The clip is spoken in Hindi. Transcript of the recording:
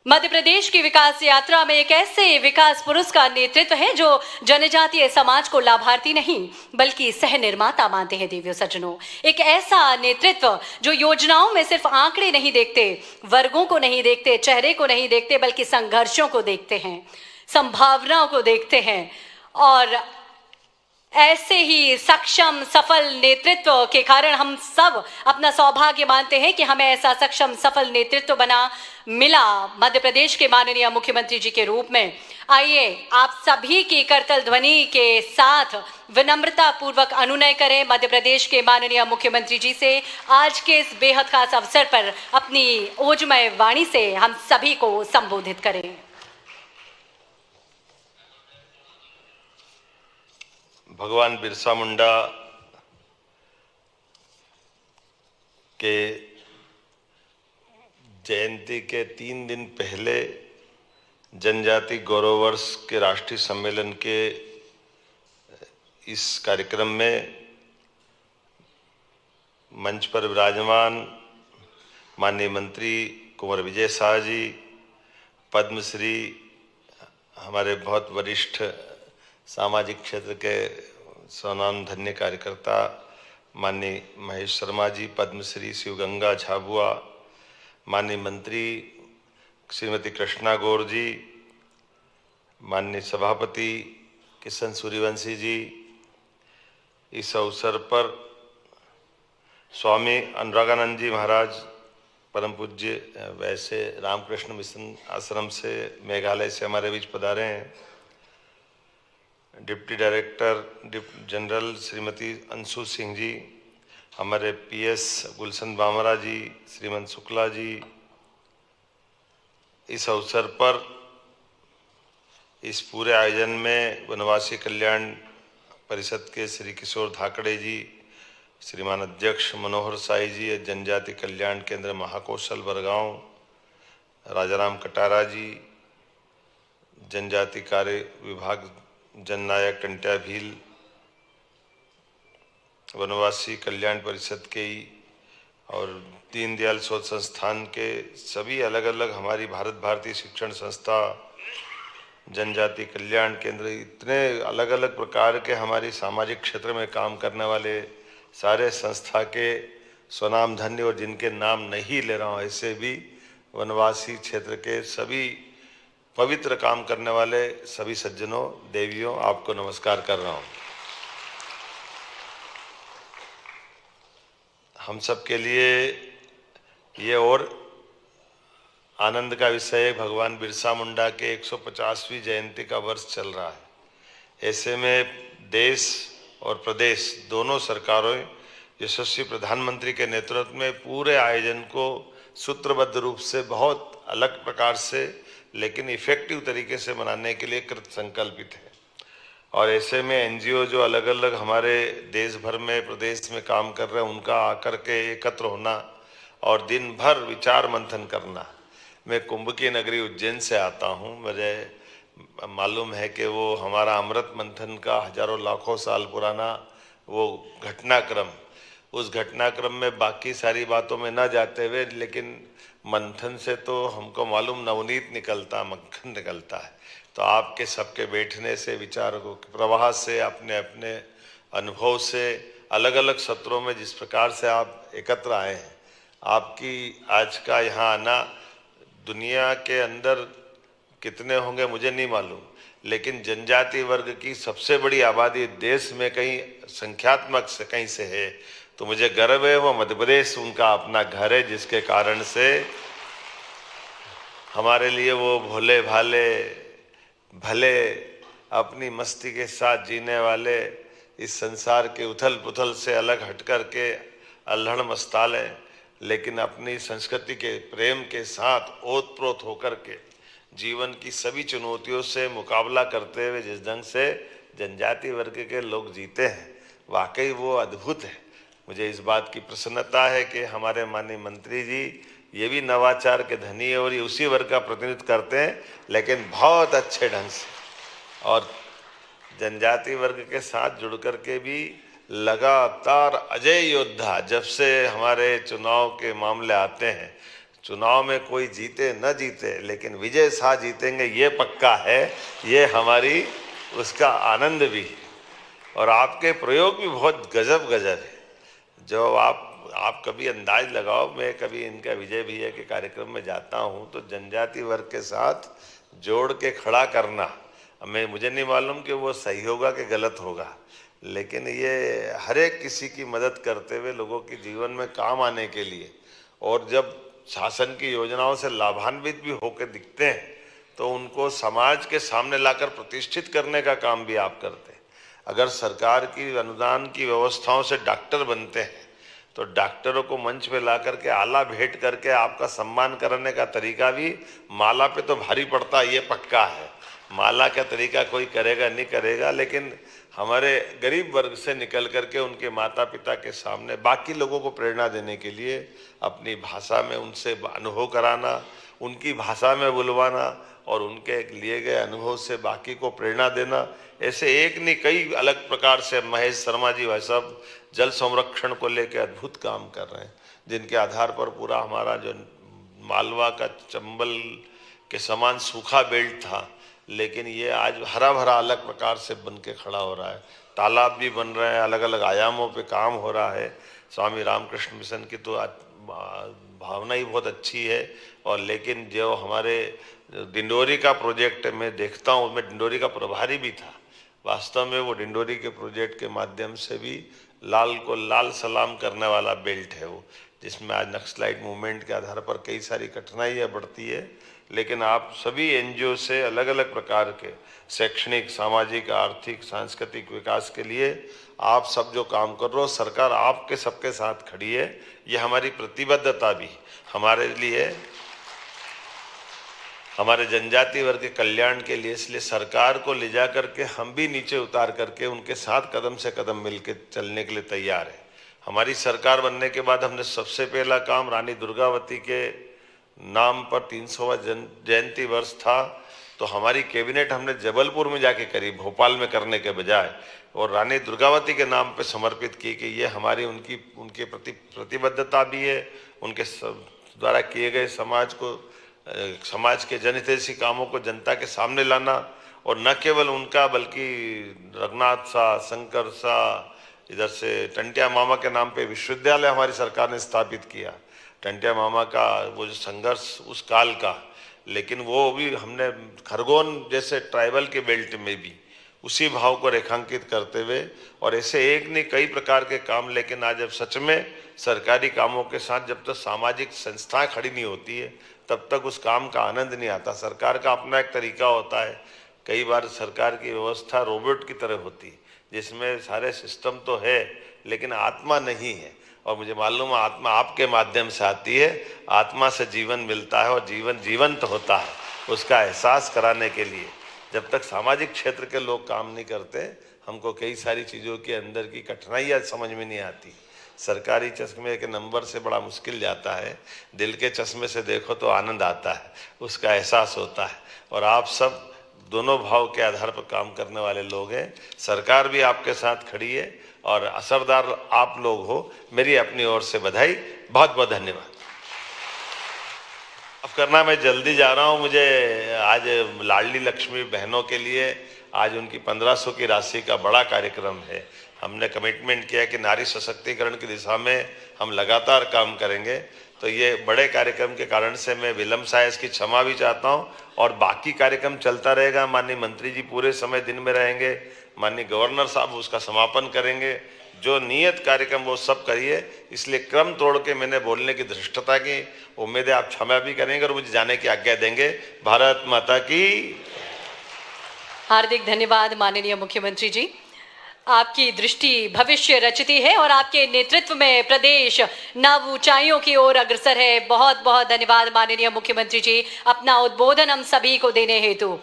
मध्य प्रदेश की विकास यात्रा में एक ऐसे विकास पुरुष का नेतृत्व है जो जनजातीय समाज को लाभार्थी नहीं बल्कि सह निर्माता मानते हैं। देवियों सज्जनों, एक ऐसा नेतृत्व जो योजनाओं में सिर्फ आंकड़े नहीं देखते, वर्गों को नहीं देखते, चेहरे को नहीं देखते, बल्कि संघर्षों को देखते हैं, संभावनाओं को देखते हैं। और ऐसे ही सक्षम सफल नेतृत्व के कारण हम सब अपना सौभाग्य मानते हैं कि हमें ऐसा सक्षम सफल नेतृत्व मिला मध्य प्रदेश के माननीय मुख्यमंत्री जी के रूप में। आइए आप सभी की करतल ध्वनि के साथ विनम्रता पूर्वक अनुनय करें मध्य प्रदेश के माननीय मुख्यमंत्री जी से आज के इस बेहद खास अवसर पर अपनी ओजमय वाणी से हम सभी को संबोधित करें। भगवान बिरसा मुंडा के जयंती के 3 दिन पहले जनजाति गौरव वर्ष के राष्ट्रीय सम्मेलन के इस कार्यक्रम में मंच पर विराजमान माननीय मंत्री कुंवर विजय शाह जी, पद्मश्री हमारे बहुत वरिष्ठ सामाजिक क्षेत्र के स्वनामधन्य कार्यकर्ता माननीय महेश शर्मा जी, पद्मश्री शिवगंगा झाबुआ, माननीय मंत्री श्रीमती कृष्णा गौर जी, माननीय सभापति किशन सूर्यवंशी जी, इस अवसर पर स्वामी अनुरागानंद जी महाराज परम पूज्य वैसे रामकृष्ण मिशन आश्रम से मेघालय से हमारे बीच पधारे हैं। Deputy director general Shrimati Anshu Singh ji, हमारे पीएस गुलशन बामरा जी, श्रीमंत शुक्ला जी, इस अवसर पर इस पूरे आयोजन में वनवासी कल्याण परिषद के श्री किशोर धाकड़े जी, श्रीमान अध्यक्ष मनोहर साई जी, जनजाति कल्याण केंद्र महाकौशल बरगांव राजाराम कटारा जी, जनजाति कार्य विभाग जननायक टंट्या भील, वनवासी कल्याण परिषद के ही और दीनदयाल शोध संस्थान के सभी अलग अलग हमारी भारत भारतीय शिक्षण संस्था, जनजाति कल्याण केंद्र, इतने अलग अलग प्रकार के हमारी सामाजिक क्षेत्र में काम करने वाले सारे संस्था के स्वनामधन्य और जिनके नाम नहीं ले रहा हूँ ऐसे भी वनवासी क्षेत्र के सभी पवित्र काम करने वाले सभी सज्जनों, देवियों, आपको नमस्कार कर रहा हूँ। हम सब के लिए ये और आनंद का विषय है, भगवान बिरसा मुंडा के 150वीं जयंती का वर्ष चल रहा है। ऐसे में देश और प्रदेश दोनों सरकारों यशस्वी प्रधानमंत्री के नेतृत्व में पूरे आयोजन को सूत्रबद्ध रूप से बहुत अलग प्रकार से लेकिन इफेक्टिव तरीके से मनाने के लिए कृत संकल्पित है। और ऐसे में एनजीओ जो अलग अलग हमारे देश भर में प्रदेश में काम कर रहे हैं उनका आकर के एकत्र होना और दिन भर विचार मंथन करना। मैं कुंभ की नगरी उज्जैन से आता हूँ, मुझे मालूम है कि वो हमारा अमृत मंथन का हजारों लाखों साल पुराना वो घटनाक्रम, उस घटनाक्रम में बाकी सारी बातों में न जाते हुए लेकिन मंथन से तो हमको मालूम नवनीत निकलता, मक्खन निकलता है। तो आपके सबके बैठने से, विचारों के प्रवाह से, अपने अपने अनुभव से, अलग अलग सत्रों में जिस प्रकार से आप एकत्र आए हैं, आपकी आज का यहाँ आना दुनिया के अंदर कितने होंगे मुझे नहीं मालूम, लेकिन जनजाति वर्ग की सबसे बड़ी आबादी देश में कहीं संख्यात्मक से कहीं से है, तो मुझे गर्व है वो मध्य प्रदेश उनका अपना घर है, जिसके कारण से हमारे लिए वो भोले भाले भले अपनी मस्ती के साथ जीने वाले इस संसार के उथल पुथल से अलग हट कर के अल्हड़ मस्ताल हैं, लेकिन अपनी संस्कृति के प्रेम के साथ ओतप्रोत होकर के जीवन की सभी चुनौतियों से मुकाबला करते हुए जिस ढंग से जनजाति वर्ग के लोग जीते हैं, वाकई वो अद्भुत है। मुझे इस बात की प्रसन्नता है कि हमारे माननीय मंत्री जी ये भी नवाचार के धनी है और ये उसी वर्ग का प्रतिनिधित्व करते हैं, लेकिन बहुत अच्छे ढंग से, और जनजाति वर्ग के साथ जुड़ कर के भी लगातार अजय योद्धा। जब से हमारे चुनाव के मामले आते हैं, चुनाव में कोई जीते न जीते, लेकिन विजय शाह जीतेंगे ये पक्का है। ये हमारी उसका आनंद भी है। और आपके प्रयोग भी बहुत गजब गजब है। जो आप कभी अंदाज लगाओ, मैं कभी इनका विजय भैया के कार्यक्रम में जाता हूँ तो जनजाति वर्ग के साथ जोड़ के खड़ा करना, मुझे नहीं मालूम कि वो सही होगा कि गलत होगा, लेकिन ये हर एक किसी की मदद करते हुए लोगों के जीवन में काम आने के लिए, और जब शासन की योजनाओं से लाभान्वित भी होकर दिखते हैं तो उनको समाज के सामने लाकर प्रतिष्ठित करने का काम भी आप करते हैं। अगर सरकार की अनुदान की व्यवस्थाओं से डॉक्टर बनते हैं तो डॉक्टरों को मंच पे ला करके आला भेंट करके आपका सम्मान करने का तरीका भी माला पे तो भारी पड़ता है, ये पक्का है। माला का तरीका कोई करेगा नहीं करेगा, लेकिन हमारे गरीब वर्ग से निकल करके उनके माता पिता के सामने बाकी लोगों को प्रेरणा देने के लिए अपनी भाषा में उनसे अनुभव कराना, उनकी भाषा में बुलवाना और उनके लिए गए अनुभव से बाकी को प्रेरणा देना, ऐसे एक नहीं कई अलग प्रकार से महेश शर्मा जी भाई साहब जल संरक्षण को लेकर अद्भुत काम कर रहे हैं, जिनके आधार पर पूरा हमारा जो मालवा का चंबल के समान सूखा बेल्ट था, लेकिन ये आज हरा भरा अलग प्रकार से बन के खड़ा हो रहा है। तालाब भी बन रहे हैं, अलग अलग आयामों पे काम हो रहा है। स्वामी रामकृष्ण मिशन की तो भावना ही बहुत अच्छी है। और लेकिन जो हमारे डिंडोरी का प्रोजेक्ट मैं देखता हूँ, मैं डिंडोरी का प्रभारी भी था, वास्तव में वो डिंडोरी के प्रोजेक्ट के माध्यम से भी लाल को लाल सलाम करने वाला बेल्ट है वो, जिसमें आज नक्सलाइट मूवमेंट के आधार पर कई सारी कठिनाइयाँ बढ़ती है, लेकिन आप सभी एनजीओ से अलग अलग प्रकार के शैक्षणिक, सामाजिक, आर्थिक, सांस्कृतिक विकास के लिए आप सब जो काम कर रहे हो, सरकार आपके सबके साथ खड़ी है। ये हमारी प्रतिबद्धता भी हमारे लिए, हमारे जनजाति वर्ग के कल्याण के लिए, इसलिए सरकार को ले जा करके हम भी नीचे उतार करके उनके साथ कदम से कदम मिलकर चलने के लिए तैयार है। हमारी सरकार बनने के बाद हमने सबसे पहला काम रानी दुर्गावती के नाम पर 300वां जयंती वर्ष था, तो हमारी कैबिनेट हमने जबलपुर में जाके करी, भोपाल में करने के बजाय, और रानी दुर्गावती के नाम पे समर्पित की कि ये हमारी उनके प्रति प्रतिबद्धता भी है। उनके द्वारा किए गए समाज के जनहितैषी कामों को जनता के सामने लाना, और न केवल उनका बल्कि रघुनाथ शाह, शंकर शाह, इधर से टंटिया मामा के नाम पे विश्वविद्यालय हमारी सरकार ने स्थापित किया। टंटिया मामा का वो जो संघर्ष उस काल का, लेकिन वो भी हमने खरगोन जैसे ट्राइबल के बेल्ट में भी उसी भाव को रेखांकित करते हुए, और ऐसे एक नहीं कई प्रकार के काम। लेकिन आज जब सच में सरकारी कामों के साथ जब तक सामाजिक संस्थाएं खड़ी नहीं होती है तब तक उस काम का आनंद नहीं आता। सरकार का अपना एक तरीका होता है, कई बार सरकार की व्यवस्था रोबोट की तरह होती है, जिसमें सारे सिस्टम तो है लेकिन आत्मा नहीं है। और मुझे मालूम है आत्मा आपके माध्यम से आती है, आत्मा से जीवन मिलता है और जीवन जीवंत होता है। उसका एहसास कराने के लिए जब तक सामाजिक क्षेत्र के लोग काम नहीं करते, हमको कई सारी चीज़ों के अंदर की कठिनाइयाँ समझ में नहीं आती। सरकारी चश्मे के नंबर से बड़ा मुश्किल जाता है, दिल के चश्मे से देखो तो आनंद आता है, उसका एहसास होता है। और आप सब दोनों भाव के आधार पर काम करने वाले लोग हैं। सरकार भी आपके साथ खड़ी है और असरदार आप लोग हो। मेरी अपनी ओर से बधाई, बहुत बहुत धन्यवाद। अब करना, मैं जल्दी जा रहा हूँ। मुझे आज लाडली लक्ष्मी बहनों के लिए आज उनकी 1500 की राशि का बड़ा कार्यक्रम है। हमने कमिटमेंट किया कि नारी सशक्तिकरण की दिशा में हम लगातार काम करेंगे। तो ये बड़े कार्यक्रम के कारण से मैं विलम्ब से इसकी क्षमा भी चाहता हूँ, और बाकी कार्यक्रम चलता रहेगा। माननीय मंत्री जी पूरे समय दिन में रहेंगे, माननीय गवर्नर साहब उसका समापन करेंगे। जो नियत कार्यक्रम वो सब करिए, इसलिए क्रम तोड़ के मैंने बोलने की धृष्टता की। उम्मीद है आप क्षमा भी करेंगे और मुझे जाने की आज्ञा देंगे। भारत माता की। हार्दिक धन्यवाद माननीय मुख्यमंत्री जी। आपकी दृष्टि भविष्य रचती है और आपके नेतृत्व में प्रदेश नव ऊंचाइयों की ओर अग्रसर है। बहुत बहुत धन्यवाद माननीय मुख्यमंत्री जी, अपना उद्बोधन हम सभी को देने हेतु।